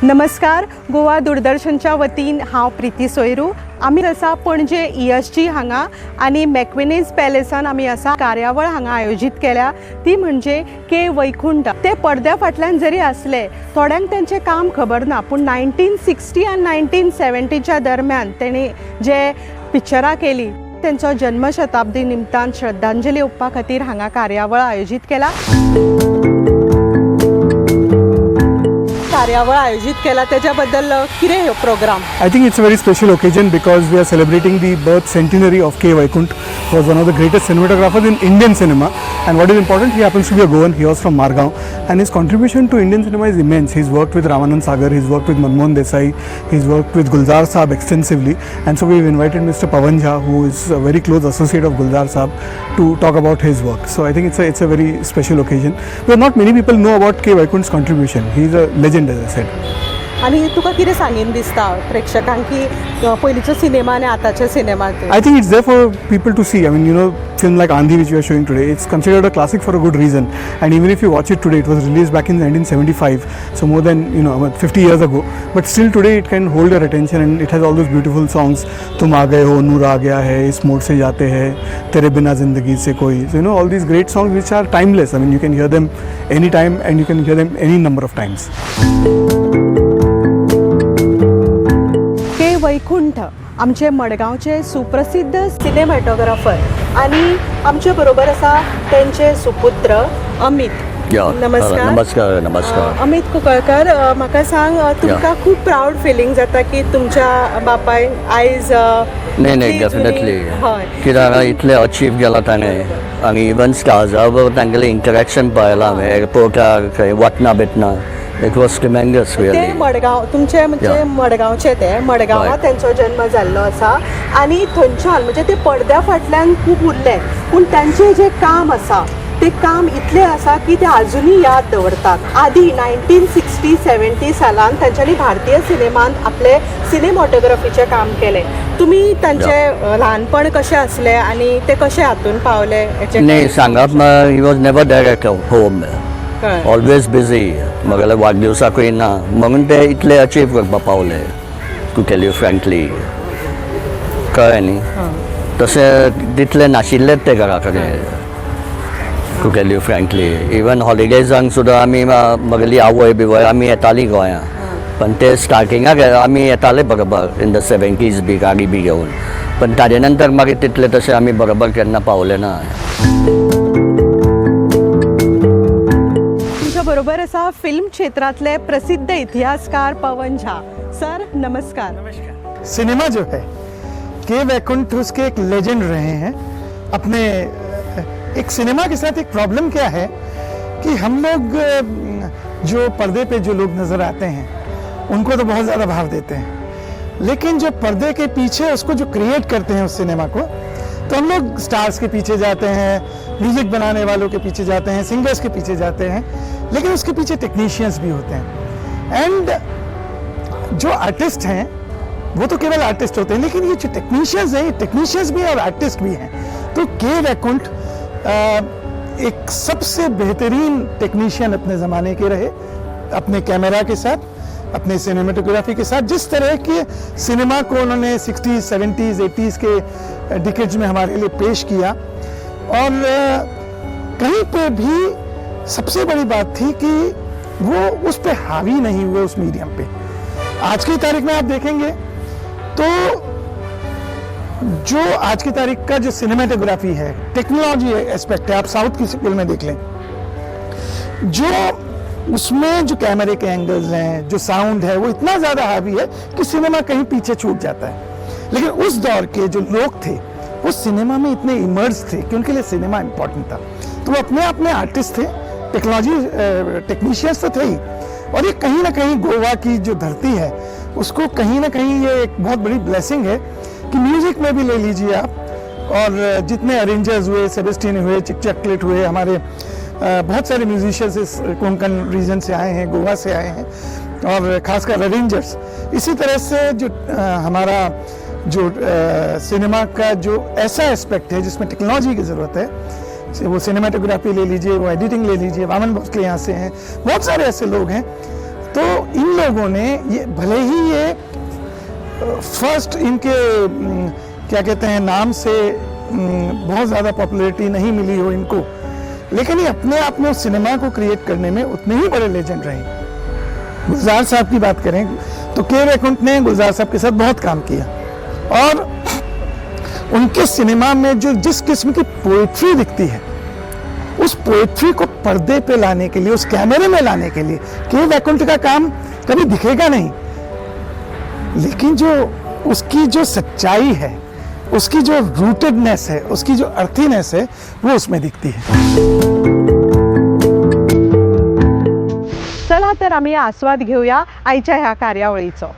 नमस्कार. गोवा दूरदर्शनच्या वतीन हांव प्रीती सोयरू. आमी आसा पणजे ESG हांगा आनी मॅक्विनीज पॅलेसान आमी आसा कार्यावळ हांगा आयोजीत केल्या. ती म्हणजे K.Vaikunth. ते पडद्या फाटल्यान जरी असले थोड्यांक त्यांचे काम खबर ना, पूण 1960 आनी 1970च्या दरम्यान तेणी जे पिक्चरां केली त्यांचो जन्मशताब्दी निमतान श्रद्धांजली ओपपा खातीर हांगा कार्यावळ आयोजीत केला. कार्यावळ आयोजित केला त्याच्याबद्दल कितें ह्यो programme? I think it's a very special occasion because we are celebrating the birth centenary of K.Vaikunth, who was one of the greatest cinematographers in Indian cinema. And what is important, he happens to be a Goan. He was from Margao, and his contribution to Indian cinema is immense. He's worked with Ramanand Sagar, he's worked with Manmohan Desai, he's worked with Gulzar Saab extensively. And so we've invited Mr. Pavan Jha, who is a very close associate of Gulzar Saab, to talk about his work. So I think it's a very special occasion. But not many people know about K.Vaikunth's contribution. He's a legend, as I said. आणि तुका कितें सांगीन दिसता प्रेक्षकांक की पयलींचो cinema आनी आतांच्या सिनेमांत? I think it's there for people to see. I mean, film like Andhi, which we are showing today, it's considered a classic for a good reason. And even if you watch it today, it was released back in 1975, so more than 50 years ago. But still today, it can hold your attention, and it has all those beautiful songs. तुम आ गए हो, नूर आ गया है, इस मोड़ से जाते हैं, तेरे बिना जिंदगी से कोई. So all these great songs which are timeless. I mean, you can hear them anytime, and you can hear them any number of times. K.Vaikunth आमचे मडगांवचे सुप्रसिद्ध सिनेमॅटोग्राफर आणि आमचे बरोबर आसा त्यांचे सुपुत्र अमित. नमस्कार. नमस्कार. नमस्कार. अमित कुंकळकर, म्हाका सांग, तुमकां खूब प्राऊड फिलींग जाता की तुमच्या बापायन आयज? नाही डेफिनेटली. हय, कित्याक इतले अचीव केला ताणें, आनी इवन स्टार्सा बरोबर तांगेलें इंटरेक्शन पळयलां हांवें एअरपोर्टार खंय वतना बितना. It was tremendous really. ते मडगांव तुमचे म्हणजे मडगांवचे, ते मडगांवां त्यांचो जन्म जाल्लो आसा आनी थंयच्यान म्हणजे ते पडद्या फाटल्यान खूब उरले, पूण तांचें जें काम आसा ते काम इतलें आसा की ते आजुनूय याद दवरतात. आदी 1960-70 सालान तांच्यांनी भारतीय सिनेमांत आपले सिनेमॅटोग्राफीचें काम केलें. तुमी तांचें ल्हानपण कशें आसलें आनी ते कशें हातून पावले? नाही सांगप, he was never there at home, always busy. म्हागेल्या वाडदिवसाकूय ना, म्हणून ते इतले अचीव करपा पावले. टू टेल यू फ्रँकली, कळ्ळें न्ही, तशें तितलें नाशिल्लेंच ते घरा कडेन. To tell you frankly, even हॉलिडेजांक सुद्दां आमी म्हगेली आवय बिवय आमी येतालीं गोंयां, पण ते स्टार्टिंगाक आमी येताले बरोबर इन द 70s बी गाडी बी घेवन, पण ताजे नंतर मागीर तितले तशें आमी बरोबर केन्ना पावले ना. बरोबर असा फिल्म क्षेत्रातले प्रसिद्ध इतिहासकार पवन झा. सर नमस्कार. नमस्कार. सिनेमा जो है, K.Vaikunth उसके एक लेजेंड रहे हैं. अपने एक सिनेमा के साथ एक प्रॉब्लम क्या है कि हम लोग जो पर्दे पे जो लोग नज़र आते हैं उनको तो बहुत ज़्यादा भाव देते हैं, लेकिन जो पर्दे के पीछे उसको जो क्रिएट करते हैं उस सिनेमा को, तो हम लोग स्टार्स के पीछे जाते हैं, म्यूज़िक बनाने वालों के पीछे जाते हैं, सिंगर्स के पीछे जाते हैं, लेकिन उसके पीछे टेक्नीशियंस भी होते हैं. एंड जो आर्टिस्ट हैं वो तो केवल आर्टिस्ट होते हैं, लेकिन ये जो टेक्नीशियंस हैं, ये टेक्नीशियंस भी हैं और आर्टिस्ट भी हैं. तो K.Vaikunth एक सबसे बेहतरीन टेक्नीशियन अपने ज़माने के रहे, अपने कैमरा के साथ, अपने सिनेमेटोग्राफी के साथ. जिस तरह के सिनेमा को उन्होंने 60s, 70s, 80s के डिकेड्स में हमारे लिए पेश किया, और कहीं पे भी सबसे बड़ी बात थी कि वो उस पे हावी नहीं हुए, उस मीडियम पे. आज की तारीख में आप देखेंगे तो जो आज की तारीख का जो सिनेमेटोग्राफी है, टेक्नोलॉजी एस्पेक्ट है, आप साउथ की फिल्म में देख लें, जो उसमें जो कैमरे के एंगल्स हैं, जो साउंड है, वो इतना ज़्यादा हावी है कि सिनेमा कहीं पीछे छूट जाता है. लेकिन उस दौर के जो लोग थे वो सिनेमा में इतने इमर्स थे कि उनके लिए सिनेमा इम्पॉर्टेंट था. तो वो अपने आप में आर्टिस्ट थे, टेक्नीशियंस तो थे ही, और ये कहीं ना कहीं गोवा की जो धरती है उसको कहीं ना कहीं ये एक बहुत बड़ी ब्लेसिंग है कि म्यूज़िक में भी ले लीजिए आप, और जितने अरेंजर्स हुए, सेबेस्टियन हुए, चिक चॉकलेट हुए, हमारे बहुत सारे म्यूजिशियंस इस कोंकण रीजन से आए हैं, गोवा से आए हैं, और ख़ासकर अरेंजर्स. इसी तरह से जो हमारा जो सिनेमा का जो ऐसा एस्पेक्ट है जिसमें टेक्नोलॉजी की ज़रूरत है, वो सिनेमाटोग्राफी ले लीजिए, वो एडिटिंग ले लीजिए, वामन भोसले यहाँ से हैं, बहुत सारे ऐसे लोग हैं तो इन लोगों ने ये भले ही ये फर्स्ट इनके क्या कहते हैं नाम से बहुत ज़्यादा पॉपुलैरिटी नहीं मिली हो इनको, लेकिन ये अपने आप में उस सिनेमा को क्रिएट करने में उतने ही बड़े लेजेंड रहे। गुलजार साहब की बात करें तो के वैकुंठ ने गुलजार साहब के साथ बहुत काम किया और उनके सिनेमा में जो जिस किस्म की पोएट्री दिखती है उस पोएट्री को पर्दे पे लाने के लिए, उस कैमरे में लाने के लिए के वैकुंठ का काम कभी दिखेगा नहीं, लेकिन जो उसकी जो सच्चाई है, उसकी जो रूटेडनेस है, उसकी जो अर्थीनेस है वो उसमें दिखती है। चला तर आम्ही आस्वाद घेऊया आईच्या ह्या कार्यावळीचो।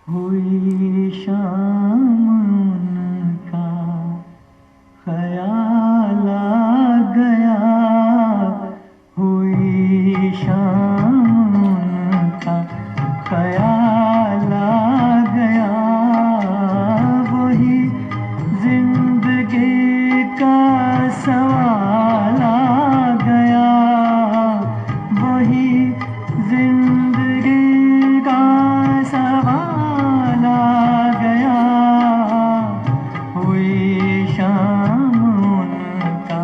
हुई शाम उनका ख्याल आ गया, हुई शाम उनका ख्याल आ गया, वही जिंदगी का सवाल आ गया, वही जिंदगी का सवाल आ गया, हुई शाम उनका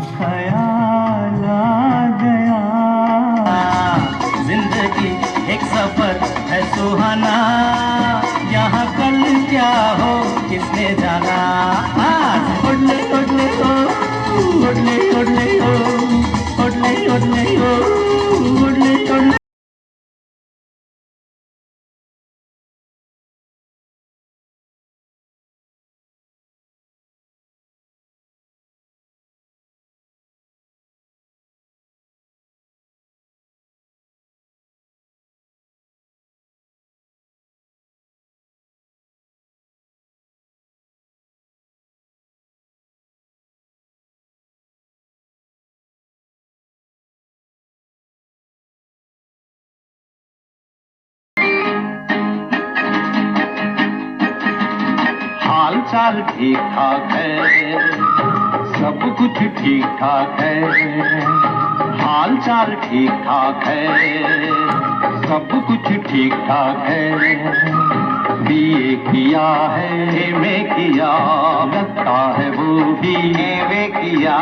ख्याल आ गया। जिंदगी एक सफर है सुहाना, यहाँ कल क्या हो किसने जाना। उड़ले उड़ले ओ, उड़ले उड़ले ओ, उड़ले उड़ले ओ, उड़ले उड़ले। हाल चाल ठीक ठाक है, सब कुछ ठीक ठाक है, हाल चाल ठीक ठाक है, सब कुछ ठीक ठाक है। बीए किया है, एमए किया, लगता है वो भी एमए किया,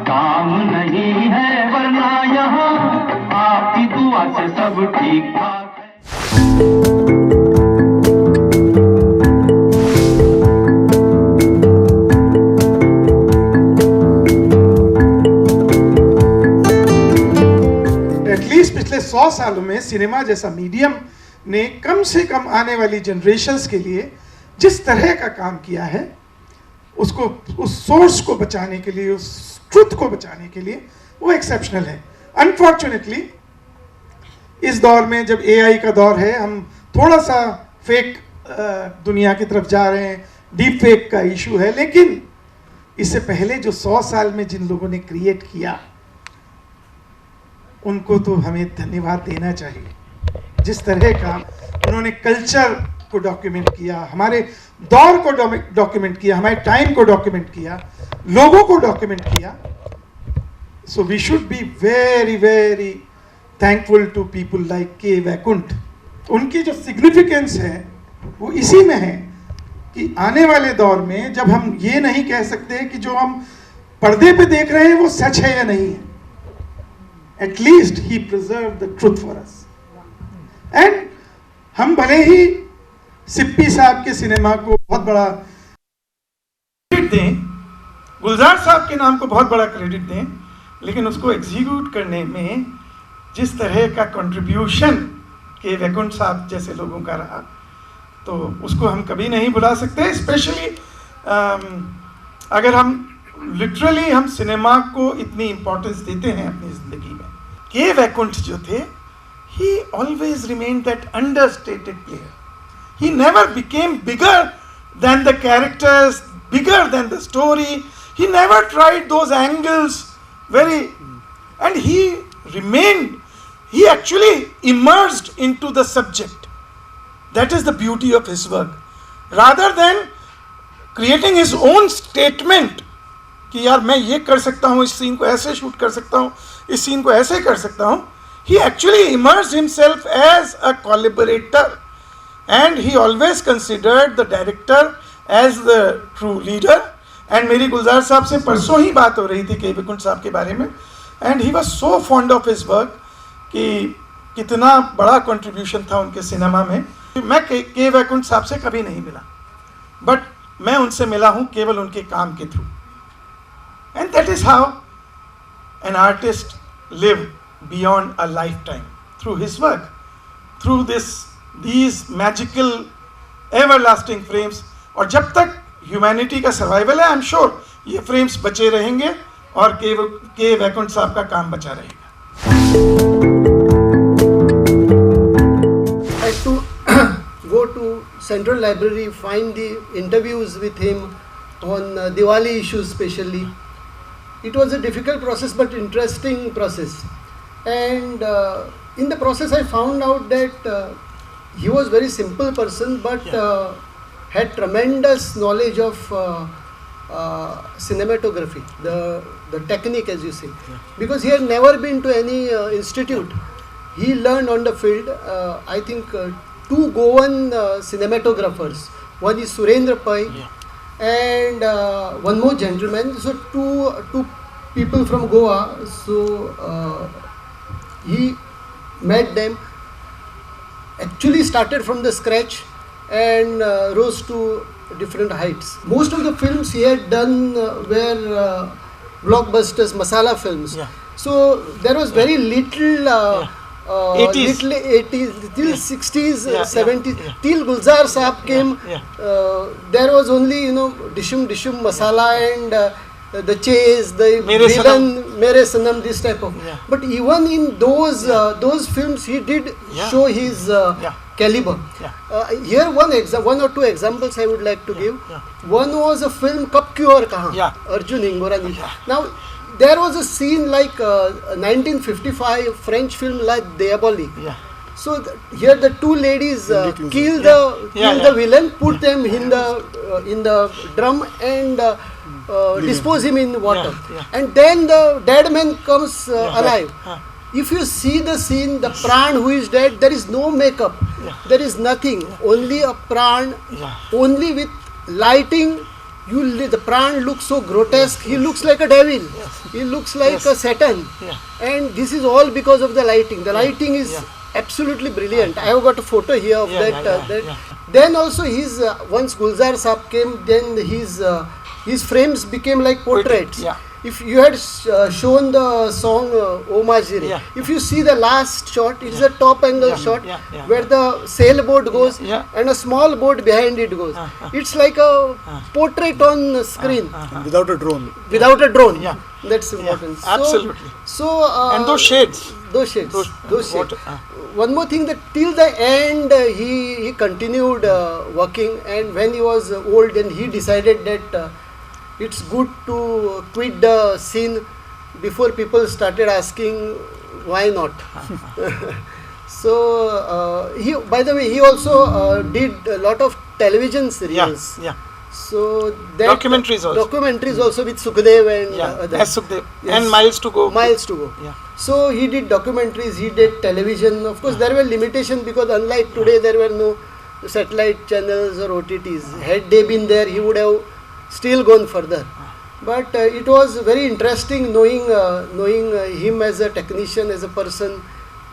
काम नहीं है वरना यहाँ आपकी दुआ से सब ठीक ठाक है। एटलीस्ट पिछले 100 सालों में सिनेमा जैसा मीडियम ने कम से कम आने वाली जनरेशन्स के लिए जिस तरह का काम किया है, उसको, उस सोर्स को बचाने के लिए, उस ट्रुथ को बचाने के लिए, वो एक्सेप्शनल है। अनफॉर्चुनेटली इस दौर में, जब एआई का दौर है, हम थोड़ा सा फेक दुनिया की तरफ जा रहे हैं, डीप फेक का इशू है, लेकिन इससे पहले जो 100 साल में जिन लोगों ने क्रिएट किया, उनको तो हमें धन्यवाद देना चाहिए। जिस तरह का उन्होंने कल्चर को डॉक्यूमेंट किया, हमारे दौर को डॉक्यूमेंट किया, हमारे टाइम को डॉक्यूमेंट किया, लोगों को डॉक्यूमेंट किया। So we should be very very thankful to people like K.Vaikunth। उनकी जो सिग्निफिकेंस है वो इसी में है कि आने वाले दौर में जब हम ये नहीं कह सकते कि जो हम पर्दे पे देख रहे हैं वो सच है या नहीं है, at least he preserved the truth for us। and हम भले ही सिप्पी साहब के सिनेमा को बहुत बड़ा क्रेडिट दें, गुलजार साहब के नाम को बहुत बड़ा क्रेडिट दें, लेकिन उसको एग्जीक्यूट करने में जिस तरह का कंट्रीब्यूशन K.Vaikunth साहब जैसे लोगों का रहा, तो उसको हम कभी नहीं भुला सकते। स्पेशली अगर हम लिटरली हम सिनेमा को इतनी इंपॉर्टेंस देते हैं अपनी जिंदगी में। K.Vaikunth जो थे, he always remained that understated player. He never became bigger than the characters, bigger than the story. He never tried those angles and he remained, he actually immersed into the subject. That is the beauty of his work. Rather than creating his own statement कि यार मैं ये कर सकता हूँ, इस scene को ऐसे शूट कर सकता हूँ, इस सीन को ऐसे कर सकता हूँ, he actually immersed himself as a collaborator and he always considered the director as the true leader। and मेरी गुलजार साहब से परसों ही बात हो रही थी K.Vaikunth साहब के बारे में, and he was so fond of his work कि कितना बड़ा कंट्रीब्यूशन था उनके सिनेमा में। मैं K.Vaikunth साहब से कभी नहीं मिला, बट मैं उनसे मिला हूँ केवल उनके काम के through. And that is how an artist live beyond a lifetime, through his work, through these magical everlasting frames। और जब तक ह्यूमैनिटी का सर्वाइवल है, आई एम श्योर ये फ्रेम्स बचे रहेंगे और K.Vaikunth साहब का काम बचा रहेगा। I had to go to Central Library, find the interviews with him on Diwali issues especially. It was a difficult process but interesting process, and in the process I found out that he was very simple person but had tremendous knowledge of cinematography, the technique as you say, because he had never been to any institute. He learned on the field. I think two Goan cinematographers, one is Surendra Pai and one more gentleman, so two people from Goa. So he met them, actually started from the scratch and rose to different heights. Most of the films he had done were blockbusters, masala films. So there was very little 80s. Little 80s till 60s, 70s, till Gulzar Saab came. There was only, Dishum Dishum Masala and the Chase, the villain, Mere Sanam, this type of. But even in those films, he did show his caliber. Here one or two examples I would like to give. One was a film Kab Kyun Aur Kahan, Arjun Ingorani. Now there was a scene like 1955 French film like Diabolique. So here the two ladies kill the villain, put them in the drum and dispose him in water. And then the dead man comes alive. If you see the scene, the pran who is dead, there is no makeup, there is nothing, only a pran, only with lighting the Pran looks so grotesque. He looks like a devil. He looks like a Satan. And this is all because of the lighting. The lighting is absolutely brilliant. I have got a photo here of that. Then also once Gulzar Saab came, then his frames became like portraits. If you had shown the song O Majire, if you see the last shot, it is a top angle shot where the sailboat goes and a small boat behind it goes. It's like a portrait on screen. Without a drone. Without a drone. That's important. Absolutely. And those shades. Those shades. One more thing, that till the end he continued working, and when he was old, then he decided that it's good to quit the scene before people started asking why not. So by the way, he also did a lot of television serials. So that documentaries also with Sukhdev and others. Sukhdev. And Miles to Go. So he did documentaries, he did television. Of course, there were limitations because unlike today, there were no satellite channels or OTTs. Had they been there, he would have still gone further. But it was very interesting knowing him as a technician, as a person,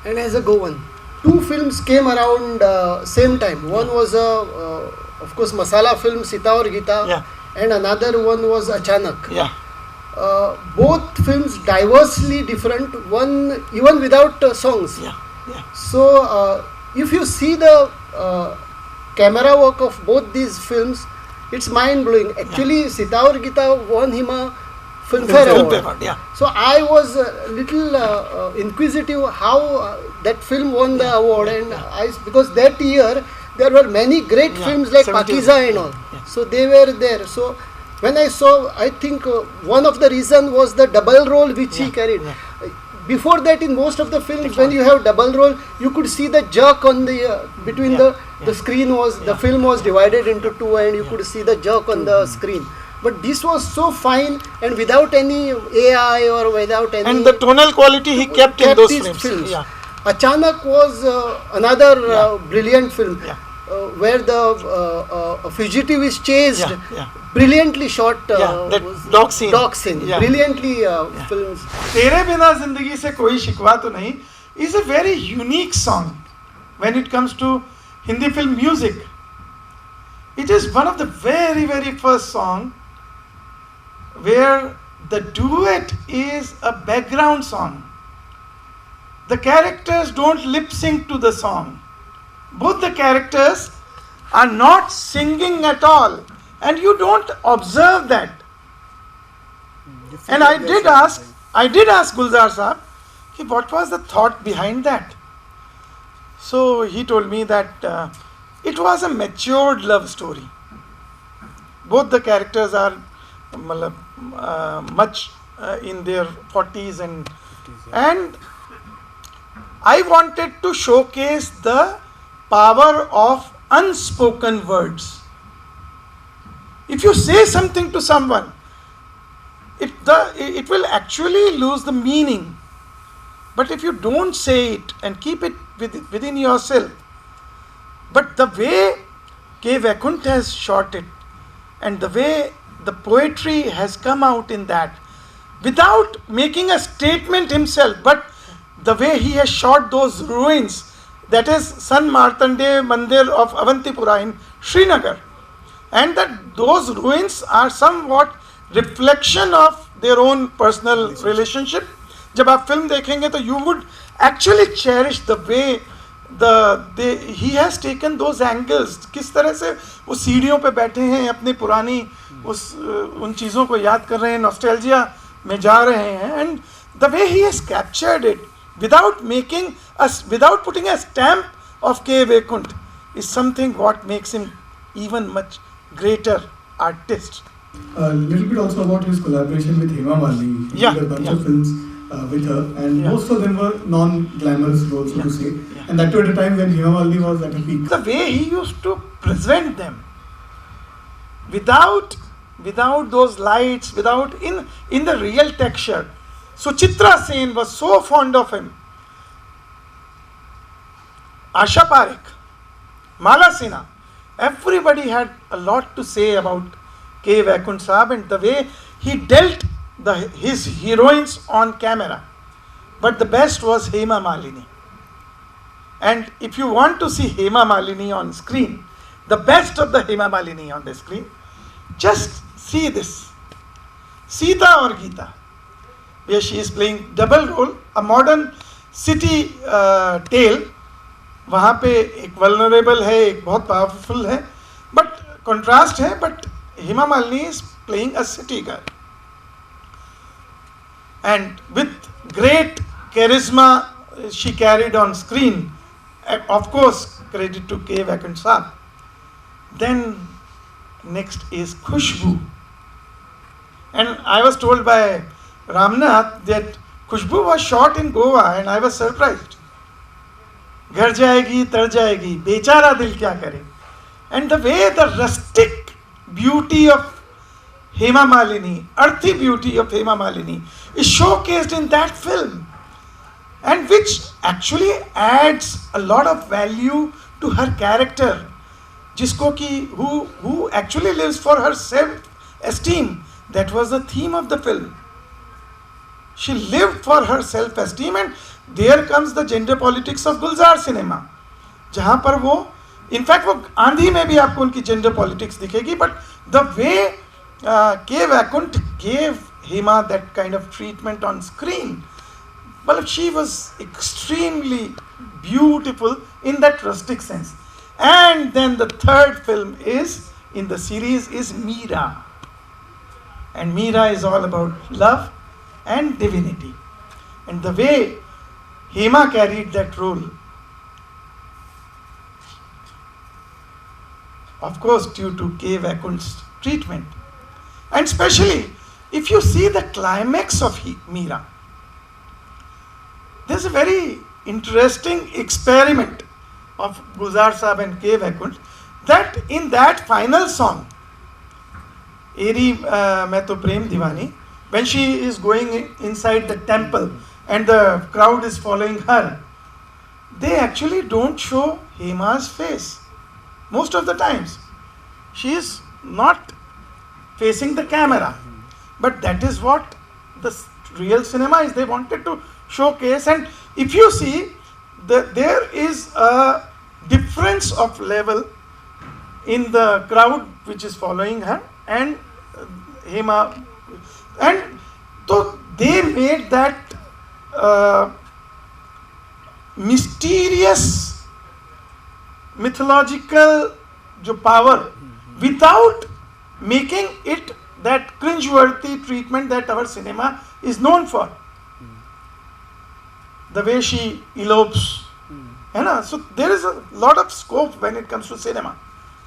and as a Goan. Two films came around same time. One was of course, Masala film, Sita Aur Gita, and another one was Achanak. Both films diversely different, one even without songs. So if you see the camera work of both these films, it's mind-blowing. Actually, Sita Aur Gita won him a Filmfare Award. So I was a little inquisitive how that film won the award, and because that year there were many great films like Pakiza and all. So they were there. So when I saw, I think one of the reason was the double role which he carried. Before that, in most of the films, when you have double role, you could see the jerk on the between the screen was the film was divided into two, and you could see the jerk on the screen. But this was so fine and without any AI or without any. And the tonal quality he kept in those films. Achanak was another brilliant film where the fugitive is chased. Brilliantly shot. That dog scene. Brilliantly filmed. Tere Bina Zindagi Se Koi Shikwa To Nahi is a very unique song when it comes to Hindi film music. It is one of the very, very first song where the duet is a background song. The characters don't lip sync to the song. Both the characters are not singing at all, and you don't observe that. And I did ask Gulzar Saab, what was the thought behind that? So he told me that it was a matured love story. Both the characters are much in their 40s and I wanted to showcase the power of unspoken words. If you say something to someone, it will actually lose the meaning. But if you don't say it and keep it within yourself, but the way K.Vaikunth has shot it and the way the poetry has come out in that, without making a statement himself, but the way he has shot those ruins, that is San Martande Mandir of Avantipura in Srinagar, and that those ruins are somewhat reflection of their own personal relationship. जब आप film देखेंगे तो you would actually cherish the way he has taken those angles. किस तरह से वो सीढ़ियों पे बैठे हैं, अपनी पुरानी उन चीज़ों को याद कर रहे हैं, nostalgia में जा रहे हैं, and the way he has captured it without putting a stamp of K.Vaikunth is something what makes him even much greater artist. A little bit also about his collaboration with Hema Malini. He did a bunch of films with her, and most of them were non-glamorous roles, so to say. And that too at a time when Hema Malini was at her peak. The way he used to present them, without those lights, without in the real texture. Suchitra Sen was so fond of him. Asha Parekh, Mala Sinha, everybody had a lot to say about K.Vaikunth Sahab and the way he dealt his heroines on camera. But the best was Hema Malini. And if you want to see Hema Malini on screen, the best of the Hema Malini on the screen, just see this. Sita or Gita, where she is playing double role, a modern city tale. वहाँ पे एक vulnerable है, एक बहुत powerful है, but contrast है, but Hema Malini is playing a city girl. And with great charisma she carried on screen. Of course, credit to K.Vaikunth Sahab. Then next is Khushbu. And I was told by Ramnath that Khushbu was shot in Goa, and I was surprised. घर जाएगी तर जाएगी बेचारा दिल क्या करे. And the way the rustic beauty of Hema Malini, earthy beauty of Hema Malini is showcased in that film, and which actually adds a lot of value to her character, जिसको कि who actually lives for her self-esteem. That was the theme of the film. She lived for her self-esteem, and there comes the gender politics of Gulzar cinema, जहाँ पर वो, in fact वो आंधी में भी आपको उनकी gender politics दिखेगी, but the way K.Vaikunth gave Hema that kind of treatment on screen, well, she was extremely beautiful in that rustic sense. And then the third film is in the series is Meera, and Meera is all about love and divinity, and the way Hema carried that role, of course due to K.Vaikunth's treatment. And especially if you see the climax of Meera, there's a very interesting experiment of Gulzar Sahab and K.Vaikunth, that in that final song, Eri Main To Prem Diwani, when she is going inside the temple and the crowd is following her, they actually don't show Hema's face. Most of the times, she is not facing the camera. But that is what the real cinema is. They wanted to showcase, and if you see, there is a difference of level in the crowd which is following her and Hema, and so they made that mysterious mythological power without making it that cringeworthy treatment that our cinema is known for. The way she elopes, so there is a lot of scope when it comes to cinema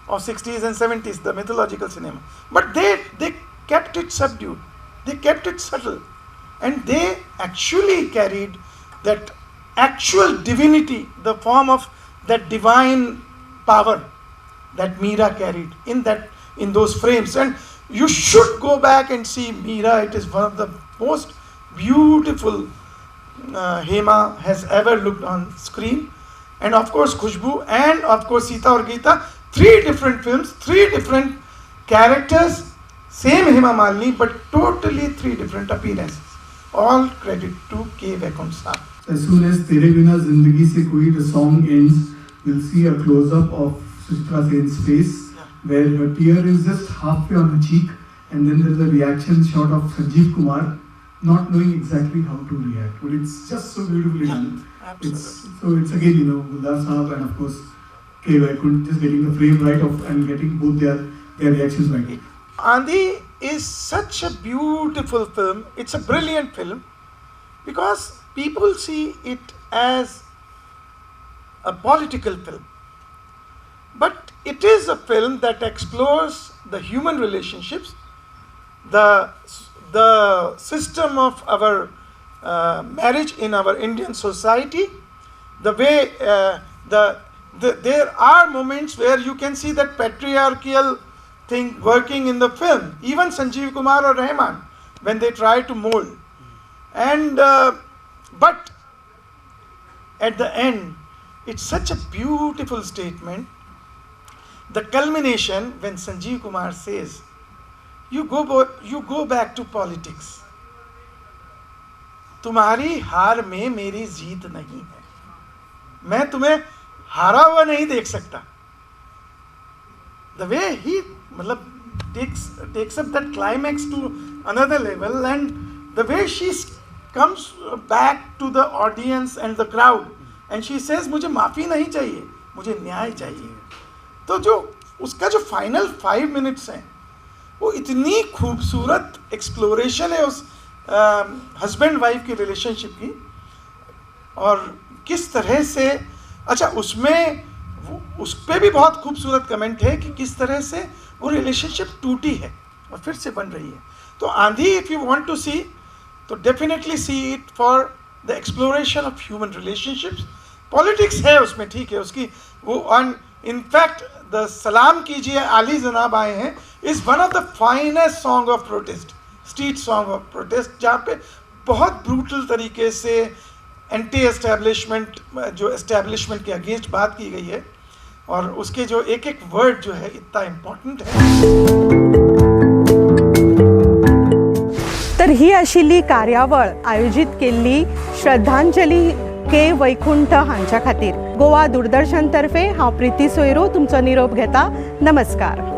of 60s and 70s, the mythological cinema. But they kept it subdued, they kept it subtle, and they actually carried that actual divinity, the form of that divine power that Meera carried in those frames. And you should go back and see Meera. It is one of the most beautiful Hema has ever looked on screen. And of course Khushbu, and of course Sita or Gita, 3 different films, 3 different characters, same Hema Malini, but totally 3 different appearances. All credit to K.Vaikunth Sahab. As soon as Tere Bina Zindagi Se Koi, the song ends, you'll see a close-up of Suchitra Sen's face, where her tear is just halfway on her cheek, and then there's a reaction shot of Sanjeev Kumar not knowing exactly how to react. But it's just so beautifully done. It's again, Gulzar Sahab and of course K.Vaikunth just getting the frame right and getting both their reactions right. Andhi is such a beautiful film. It's a brilliant film because people see it as a political film. But it is a film that explores the human relationships, the system of our marriage in our Indian society, the way there are moments where you can see that patriarchal thing working in the film. Even Sanjeev Kumar or Rahman, when they try to mold. And but at the end, it's such a beautiful statement. The culmination when Sanjeev Kumar says you go back to politics. तुम्हारी हार में मेरी जीत नहीं है, मैं तुम्हें हारा हुआ नहीं देख सकता. The way he मतलब takes up that climax to another level, and the way she comes back to the audience and the crowd and she says मुझे माफ़ी नहीं चाहिए, मुझे न्याय चाहिए. तो जो उसका जो फाइनल 5 मिनट्स हैं वो इतनी खूबसूरत एक्सप्लोरेशन है उस हस्बैंड वाइफ की रिलेशनशिप की. और किस तरह से, अच्छा उसमें उस पर भी बहुत खूबसूरत कमेंट है कि किस तरह से वो रिलेशनशिप टूटी है और फिर से बन रही है. तो आंधी इफ़ यू वांट टू सी तो definitely see it for the exploration of human relationships. Politics है उसमें, ठीक है, उसकी वो ऑन इनफैक्ट द सलाम कीजिए आली जनाब आए हैं is one of the finest song of protest, street song of protest, जहाँ पे बहुत ब्रूटल तरीके से एंटी एस्टैब्लिशमेंट, जो एस्टैब्लिशमेंट के अगेंस्ट बात की गई है और उसके जो एक एक वर्ड जो है इतना इम्पॉर्टंट है. तर ही आशिल्ली कार्यावळ आयोजित केल्ली श्रद्धांजली के वैकुंठ हांच्या खातीर. गोवा दूरदर्शन तर्फे हांव प्रिती सोयरो तुमचो निरोप घेता. नमस्कार.